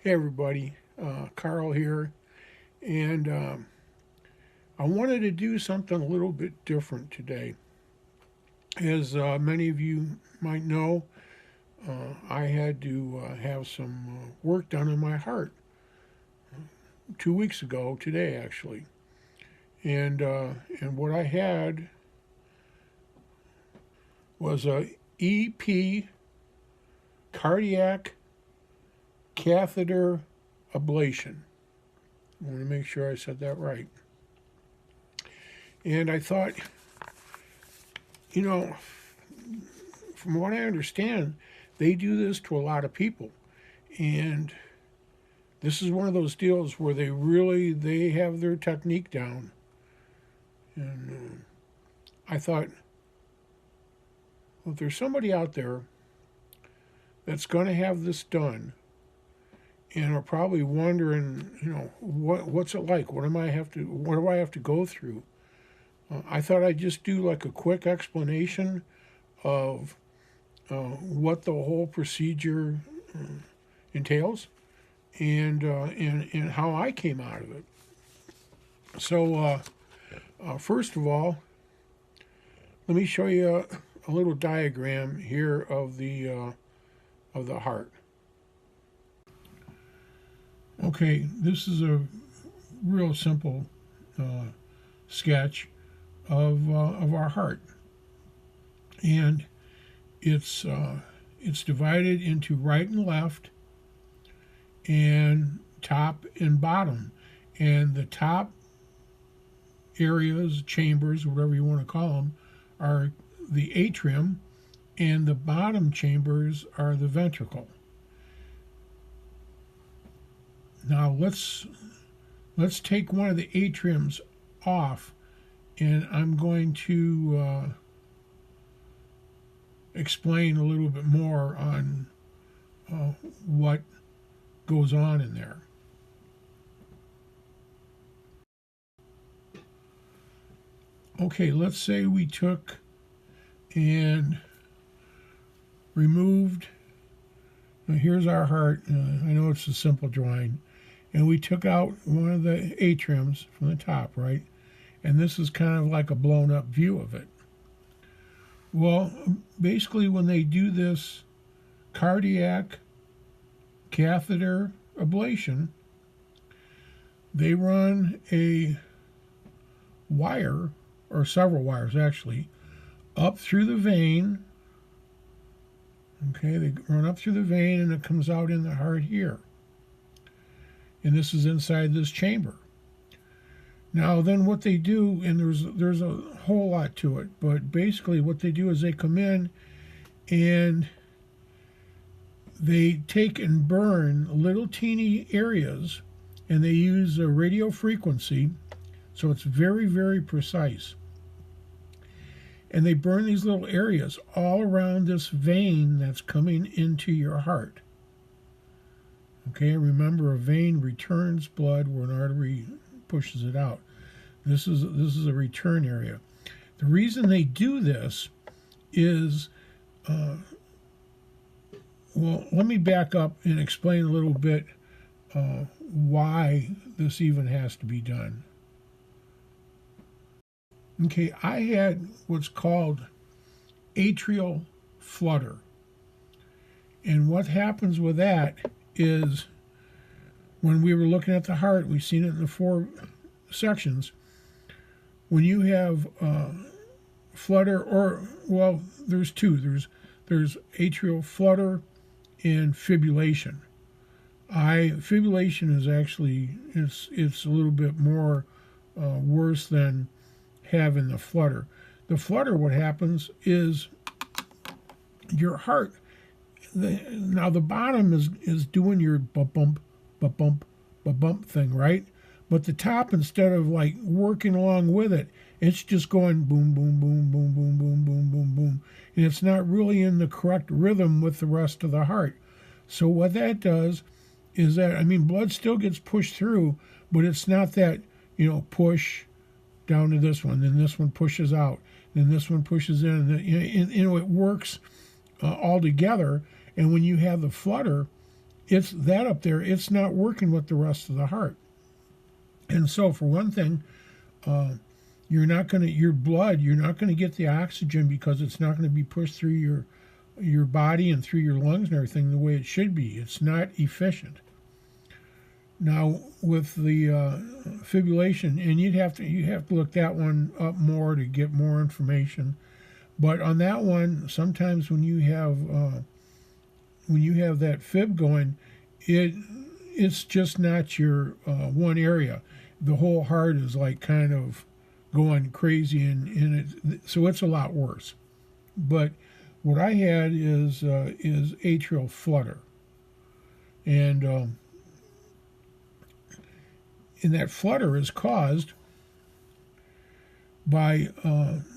Hey everybody, Carl here, and I wanted to do something a little bit different today. As many of you might know, I had to have some work done in my heart 2 weeks ago today, actually, and what I had was a EP cardiac catheter ablation. I want to make sure I said that right. And I thought, you know, from what I understand, they do this to a lot of people. And this is one of those deals where they have their technique down. And I thought, well, if there's somebody out there that's going to have this done and are probably wondering, what's it like? What do I have to go through? I thought I'd just do like a quick explanation of what the whole procedure entails and how I came out of it. So first of all, let me show you a little diagram here of the heart. Okay, this is a real simple sketch of our heart, and it's divided into right and left, and top and bottom, and the top areas, chambers, whatever you want to call them, are the atrium, and the bottom chambers are the ventricle. Now let's take one of the atriums off, and I'm going to explain a little bit more on what goes on in there. Okay, let's say we took and removed, now here's our heart. I know it's a simple drawing, and we took out one of the atriums from the top, right? And this is kind of like a blown up view of it. Well, basically when they do this cardiac catheter ablation, they run a wire, or several wires actually, up through the vein. Okay, they run up through the vein and it comes out in the heart here. And this is inside this chamber. Now then what they do, and there's a whole lot to it, but basically what they do is they come in and they take and burn little teeny areas, and they use a radio frequency, so it's very, very precise. And they burn these little areas all around this vein that's coming into your heart. Okay, remember, a vein returns blood where an artery pushes it out. This is a return area. The reason they do this is, well, let me back up and explain a little bit why this even has to be done. Okay, I had what's called atrial flutter. And what happens with that is, when we were looking at the heart, we've seen it in the 4 sections. When you have flutter, or, well, there's 2. There's atrial flutter and fibrillation. Fibrillation is actually, it's a little bit more worse than having the flutter. The flutter, what happens is your heart, now the bottom is doing your bump thing, right? But the top, instead of like working along with it, it's just going boom, boom, boom, boom, boom, boom, boom, boom, boom. And it's not really in the correct rhythm with the rest of the heart. So what that does is that, I mean, blood still gets pushed through, but it's not that, push down to this one, then this one pushes out, then this one pushes in, and then, it works all together. And when you have the flutter, it's that up there. It's not working with the rest of the heart. And so, for one thing, you're not going to your blood. You're not going to get the oxygen because it's not going to be pushed through your body and through your lungs and everything the way it should be. It's not efficient. Now, with the fibrillation, and you have to look that one up more to get more information. But on that one, sometimes when you have that fib going, it's just not your one area. The whole heart is like kind of going crazy, and so it's a lot worse. But what I had is atrial flutter, and that flutter is caused by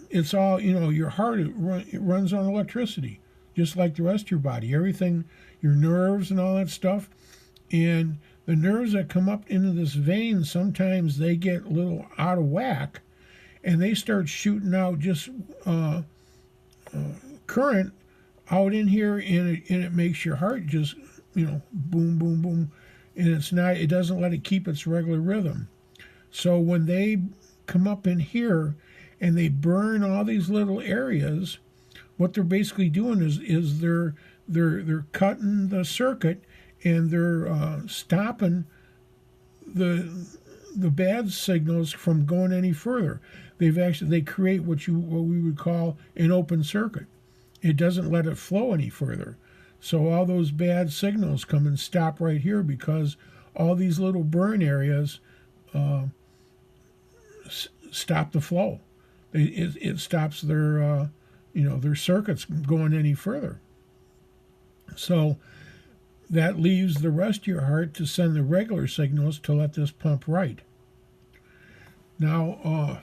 it's all, your heart, it runs on electricity just like the rest of your body, everything, your nerves and all that stuff. And the nerves that come up into this vein, sometimes they get a little out of whack and they start shooting out just current out in here, and it makes your heart just, boom, boom, boom. And it doesn't let it keep its regular rhythm. So when they come up in here and they burn all these little areas, what they're basically doing is they're cutting the circuit, and they're stopping the bad signals from going any further. They create what we would call an open circuit. It doesn't let it flow any further. So all those bad signals come and stop right here because all these little burn areas stop the flow. It stops their their circuits going any further. So that leaves the rest of your heart to send the regular signals to let this pump right. Now,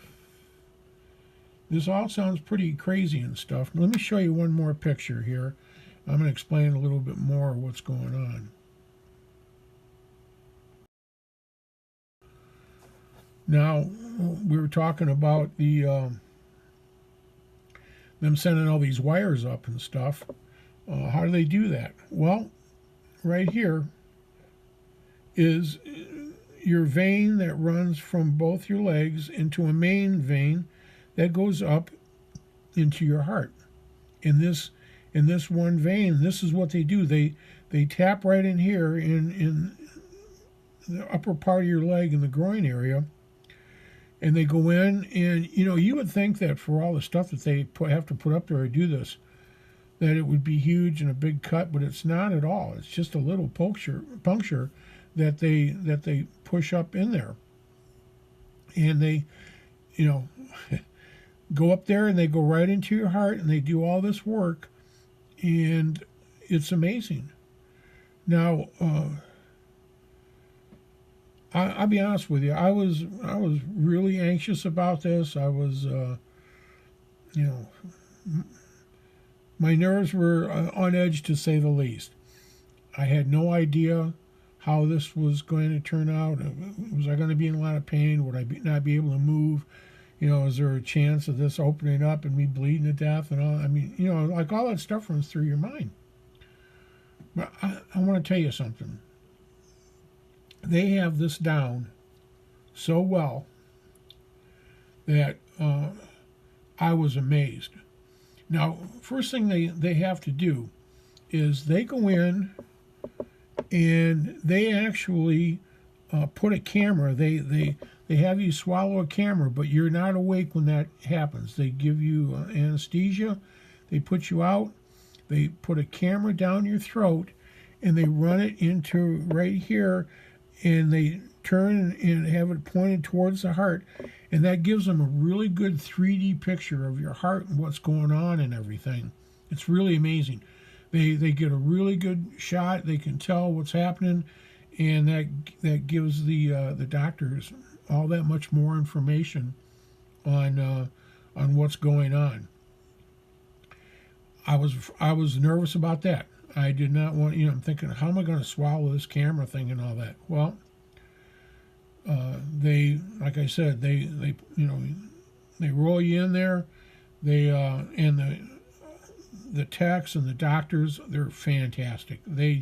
this all sounds pretty crazy and stuff. Let me show you one more picture here. I'm going to explain a little bit more what's going on. Now, we were talking about them sending all these wires up and stuff. How do they do that? Well, right here is your vein that runs from both your legs into a main vein that goes up into your heart. In this one vein, this is what they do. They tap right in here in the upper part of your leg in the groin area, and they go in, and you would think that for all the stuff that they have to put up there to do this, that it would be huge and a big cut, but it's not at all. It's just a little puncture that they push up in there, and they go up there and they go right into your heart, and they do all this work, and it's amazing. Now, I'll be honest with you. I was really anxious about this. I was, my nerves were on edge, to say the least. I had no idea how this was going to turn out. Was I going to be in a lot of pain? Would I not be able to move? Is there a chance of this opening up and me bleeding to death and all? I mean, like all that stuff runs through your mind. But I want to tell you something. They have this down so well that I was amazed. Now, first thing they have to do is they go in and they actually put a camera. They have you swallow a camera, but you're not awake when that happens. They give you anesthesia. They put you out. They put a camera down your throat, and they run it into right here, and they turn and have it pointed towards the heart, and that gives them a really good 3D picture of your heart and what's going on and everything. It's really amazing. They get a really good shot. They can tell what's happening, and that gives the doctors all that much more information on what's going on. I was nervous about that. I did not want, I'm thinking, how am I going to swallow this camera thing and all that? Well, like I said, they roll you in there. And the techs and the doctors, they're fantastic. They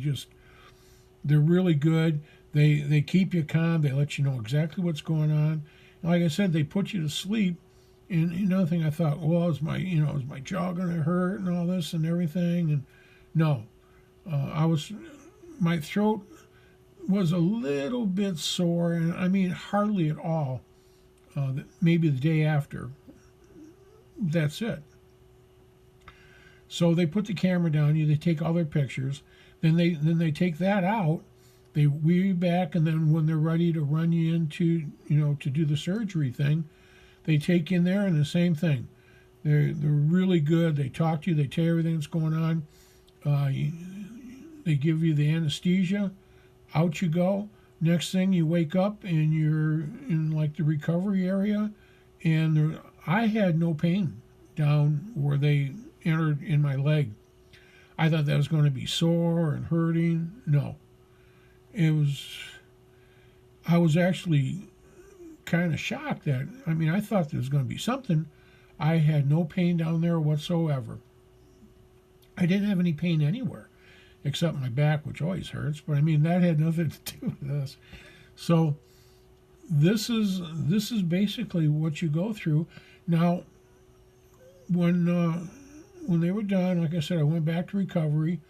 they're really good. They keep you calm. They let you know exactly what's going on. And like I said, they put you to sleep. And another thing, I thought, well, is my jaw going to hurt and all this and everything? And no, my throat was a little bit sore, and I mean hardly at all. Maybe the day after. That's it. So they put the camera down you. They take all their pictures. Then they take that out. They wheel you back, and then when they're ready to run you into to do the surgery thing, they take you in there, and the same thing. They're really good. They talk to you. They tell you everything that's going on. They give you the anesthesia. Out you go. Next thing, you wake up and you're in like the recovery area, and I had no pain down where they entered in my leg. I thought that was going to be sore and hurting. No, I was actually kind of shocked I thought there was going to be something. I had no pain down there whatsoever. I didn't have any pain anywhere except my back, which always hurts, but that had nothing to do with this. So this is basically what you go through. Now, when they were done, like I said, I went back to recovery.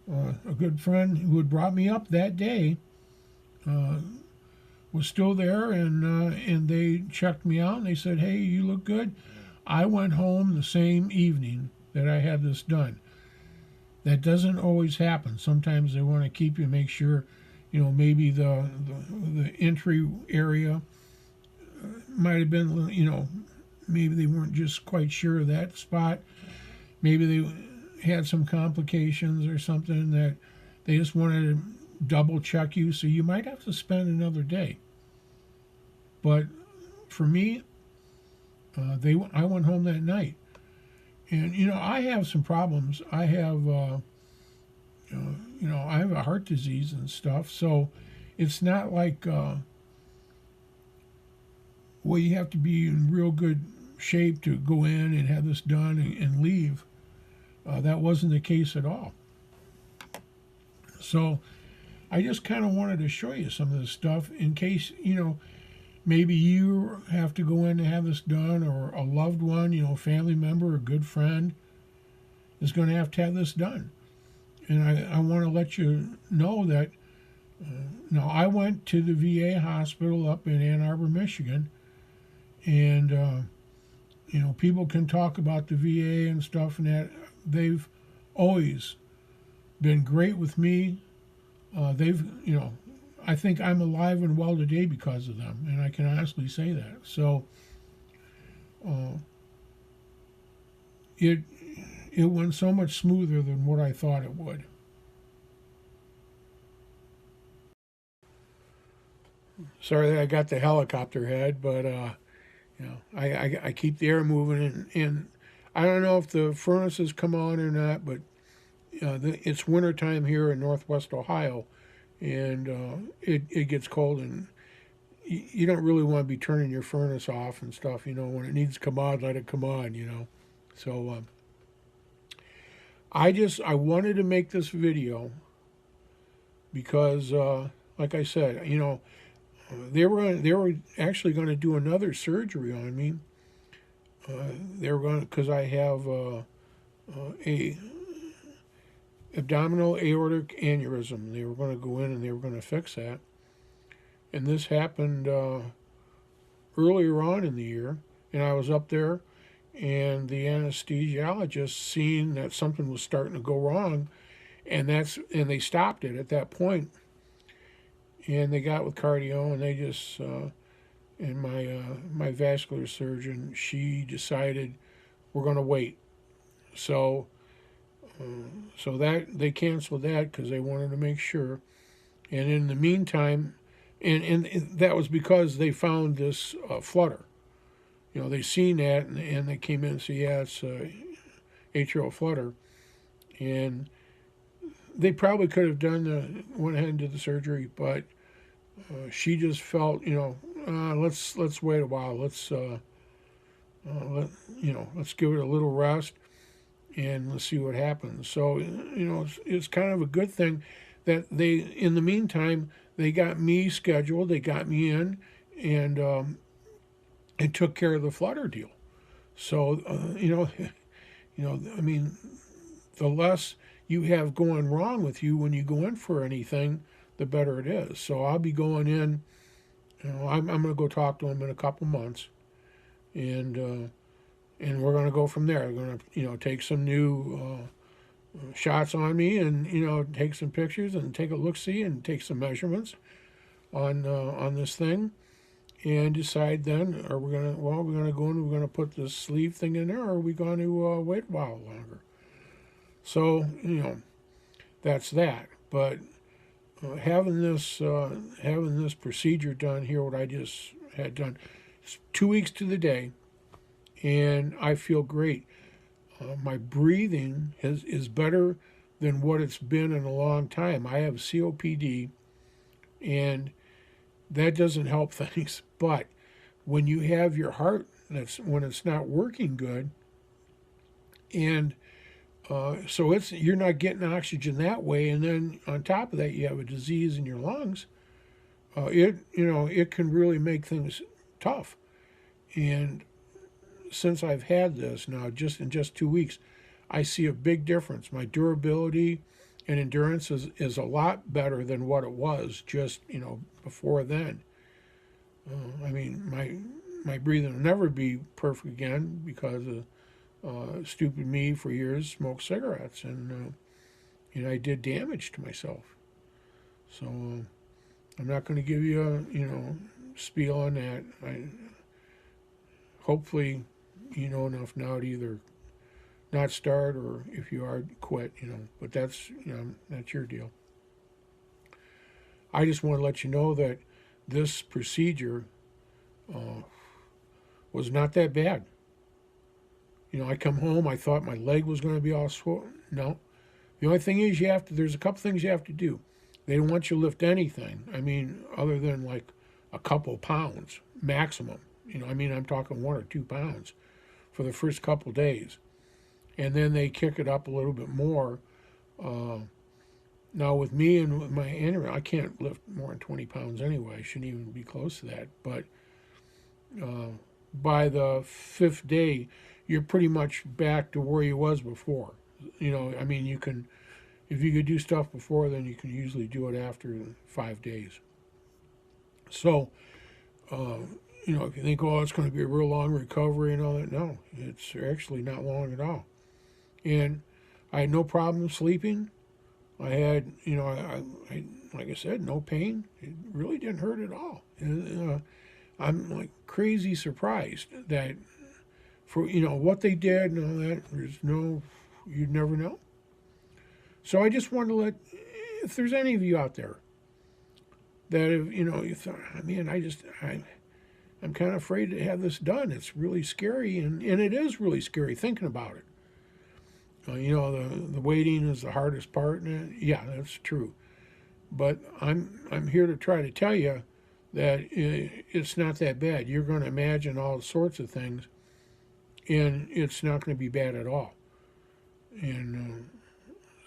A good friend who had brought me up that day was still there, and they checked me out, and they said, "Hey, you look good." I went home the same evening that I had this done. That doesn't always happen. Sometimes they want to keep you, make sure, maybe the entry area might have been, maybe they weren't just quite sure of that spot. Maybe they had some complications or something that they just wanted to double check you. So you might have to spend another day. But for me, I went home that night. And, I have some problems. I have, I have a heart disease and stuff. So it's not like, you have to be in real good shape to go in and have this done and leave. That wasn't the case at all. So I just kind of wanted to show you some of this stuff in case, maybe you have to go in to have this done, or a loved one, family member, a good friend is going to have this done. And I want to let you know that now I went to the VA hospital up in Ann Arbor, Michigan, and people can talk about the VA and stuff, and that they've always been great with me. I think I'm alive and well today because of them, and I can honestly say that. So it went so much smoother than what I thought it would. Sorry that I got the helicopter head, but I keep the air moving, and I don't know if the furnaces come on or not, but it's wintertime here in Northwest Ohio, and it gets cold, and you don't really want to be turning your furnace off and stuff. When it needs to come on, let it come on. So I wanted to make this video because, like I said, they were actually going to do another surgery on me. They were going because I have a abdominal aortic aneurysm. They were going to go in and they were going to fix that. And this happened earlier on in the year, and I was up there, and the anesthesiologist seen that something was starting to go wrong, and they stopped it at that point. And they got with cardio, and they just and my vascular surgeon, she decided we're going to wait. So that they canceled that because they wanted to make sure. And in the meantime, and that was because they found this flutter. They seen that, and they came in and said, yeah, it's atrial flutter. And they probably could have went ahead and did the surgery, but she just felt, let's wait a while. Let's give it a little rest, and let's see what happens. So, it's kind of a good thing. that they, in the meantime, they got me scheduled, they got me in, and took care of the Flutter deal. So I mean, the less you have going wrong with you when you go in for anything, the better it is. So I'll be going in. I'm going to go talk to them in a couple months, and we're going to go from there. We're going to take some new shots on me, and take some pictures and take a look see and take some measurements on this thing, and decide then, are we going to we're going to go and we're going to put this sleeve thing in there, or are we going to wait a while longer? So that's that. But having this procedure done here, what I just had done, it's 2 weeks to the day, and I feel great. My breathing is better than what it's been in a long time. I have COPD, and that doesn't help things. But when you have your heart, when it's not working good, and so you're not getting oxygen that way, and then on top of that you have a disease in your lungs. It can really make things tough. And since I've had this now, just in 2 weeks, I see a big difference. My durability and endurance is a lot better than what it was just before then. I mean, my breathing will never be perfect again because of stupid me for years smoked cigarettes, and I did damage to myself. So I'm not going to give you a spiel on that. Hopefully you know enough now to either not start, or if you are, quit. But that's your deal. I just want to let you know that this procedure was not that bad. I come home, I thought my leg was going to be all swollen. No. The only thing is there's a couple things you have to do. They don't want you to lift anything. I mean, other than like a couple pounds maximum. I'm talking 1 or 2 pounds for the first couple days. And then they kick it up a little bit more. Now with me and with my aneurysm, I can't lift more than 20 pounds anyway. I shouldn't even be close to that. But by the 5th day, you're pretty much back to where you was before. You can, if you could do stuff before, then you can usually do it after 5 days. So, if you think, oh, it's going to be a real long recovery and all that, no, it's actually not long at all. And I had no problem sleeping. I had, like I said, no pain. It really didn't hurt at all. And, I'm like crazy surprised that for what they did and all that. You'd never know. So I just wanted to if there's any of you out there that if you thought, man, I'm kind of afraid to have this done. It's really scary, and it is really scary thinking about it. The waiting is the hardest part, and yeah, that's true. But I'm here to try to tell you that it's not that bad. You're going to imagine all sorts of things, and it's not going to be bad at all. And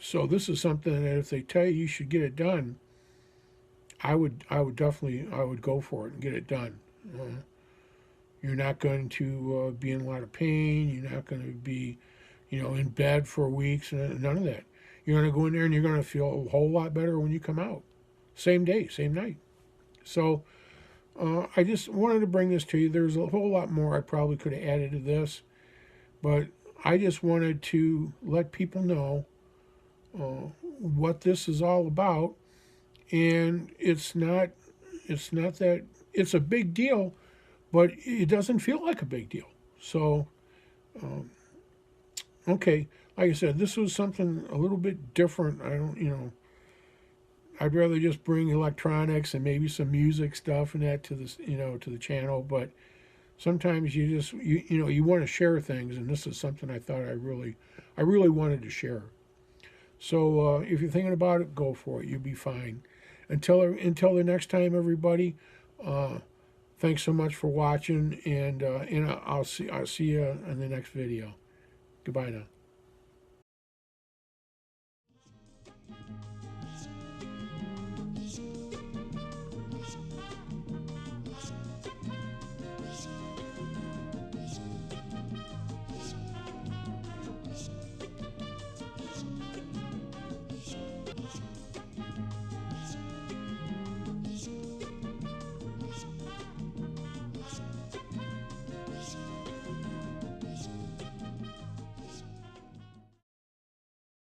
so this is something that if they tell you should get it done, I would definitely go for it and get it done. You're not going to be in a lot of pain. You're not going to be, in bed for weeks. None of that. You're going to go in there and you're going to feel a whole lot better when you come out. Same day, same night. So I just wanted to bring this to you. There's a whole lot more I probably could have added to this, but I just wanted to let people know what this is all about. And it's not that it's a big deal, but it doesn't feel like a big deal. So, okay, like I said, this was something a little bit different. I'd rather just bring electronics and maybe some music stuff and that to this, to the channel. But sometimes you just, you want to share things, and this is something I thought I really wanted to share. So if you're thinking about it, go for it. You'll be fine. Until the next time, everybody. Thanks so much for watching, and I'll see you in the next video. Goodbye now.